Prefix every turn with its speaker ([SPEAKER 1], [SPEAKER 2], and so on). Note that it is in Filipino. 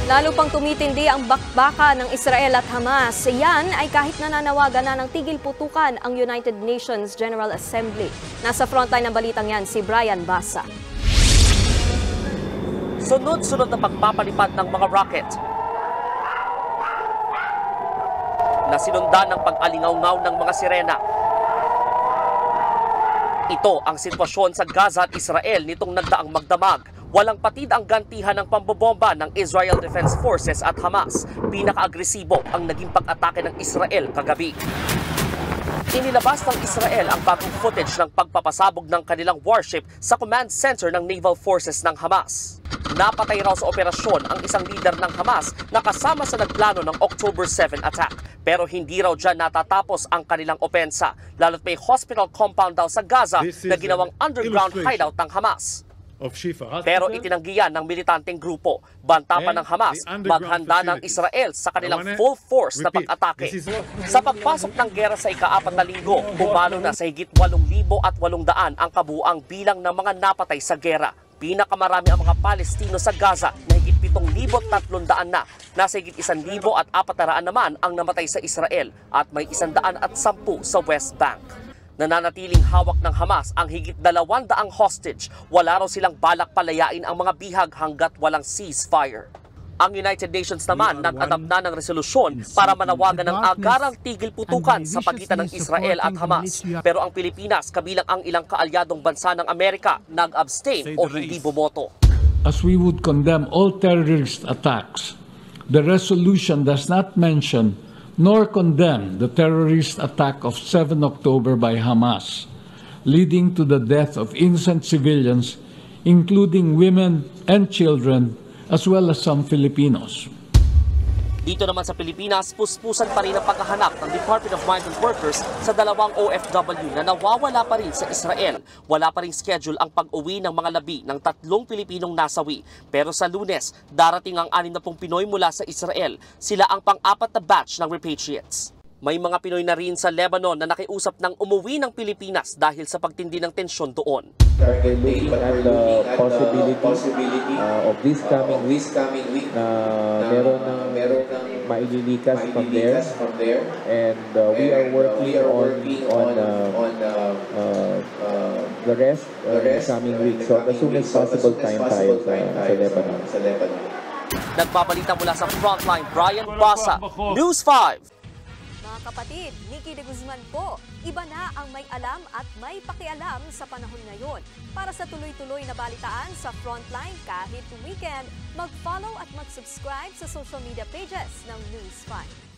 [SPEAKER 1] Lalo pang tumitindi ang bakbaka ng Israel at Hamas. Yan ay kahit nananawagan na ng tigil putukan ang United Nations General Assembly. Nasa frontline ng balitang yan si Brian Basa.
[SPEAKER 2] Sunod-sunod na pagpapalipad ng mga rocket na sinundan ng pag-alingaw-ngaw ng mga sirena. Ito ang sitwasyon sa Gaza at Israel nitong nagdaang magdamag. Walang patid ang gantihan ng pambobomba ng Israel Defense Forces at Hamas. Pinaka-agresibo ang naging pag-atake ng Israel kagabi. Inilabas ng Israel ang bagong footage ng pagpapasabog ng kanilang warship sa command center ng Naval Forces ng Hamas. Napatay raw sa operasyon ang isang leader ng Hamas na kasama sa nagplano ng October 7 attack. Pero hindi raw dyan natatapos ang kanilang opensa, lalo't may hospital compound daw sa Gaza na ginawang underground hideout ng Hamas. Pero itinanggihan ng militanteng grupo. Banta pa ng Hamas, maghanda ng Israel sa kanilang full force na pag-atake. Sa pagpasok ng gera sa ika-4 na linggo, pumalo na sa higit 8,800 ang kabuuang bilang ng mga napatay sa gera. Pinakamarami ang mga Palestino sa Gaza na higit 7,300 na. Nasa higit 1,400 naman ang namatay sa Israel at may 110 sa West Bank. Nananatiling hawak ng Hamas ang higit 200 hostage. Wala raw silang balak palayain ang mga bihag hanggat walang ceasefire. Ang United Nations naman nag-adapt na ng resolusyon para manawagan ng agarang tigil putukan sa pagitan ng Israel at Hamas. Pero ang Pilipinas, kabilang ang ilang kaalyadong bansa ng Amerika, nag-abstain o hindi bumoto.
[SPEAKER 3] As we would condemn all terrorist attacks, the resolution does not mention nor condemn the terrorist attack of 7 October by Hamas, leading to the death of innocent civilians, including women and children, as well as some Filipinos.
[SPEAKER 2] Dito naman sa Pilipinas, puspusan pa rin ang paghahanap ng Department of Migrant Workers sa 2 OFW na nawawala pa rin sa Israel. Wala pa rin schedule ang pag-uwi ng mga labi ng 3 Pilipinong nasawi. Pero sa Lunes, darating ang 60 Pinoy mula sa Israel. Sila ang pang-4 na batch ng repatriates. May mga Pinoy na rin sa Lebanon na nakiusap ng umuwi ng Pilipinas dahil sa pagtindi ng tensyon doon.
[SPEAKER 4] We're looking at the possibility of this coming week na meron ng maililikas from there, and we are working on the rest coming week. So as soon as possible time tayo sa Lebanon.
[SPEAKER 2] Nagbabalita mula sa Frontline, Brian Basa, News 5.
[SPEAKER 1] Mga kapatid, Nikki de Guzman po. Iba na ang may alam at may pakialam sa panahon ngayon. Para sa tuloy-tuloy na balitaan sa Frontline kahit weekend, mag-follow at mag-subscribe sa social media pages ng News 5.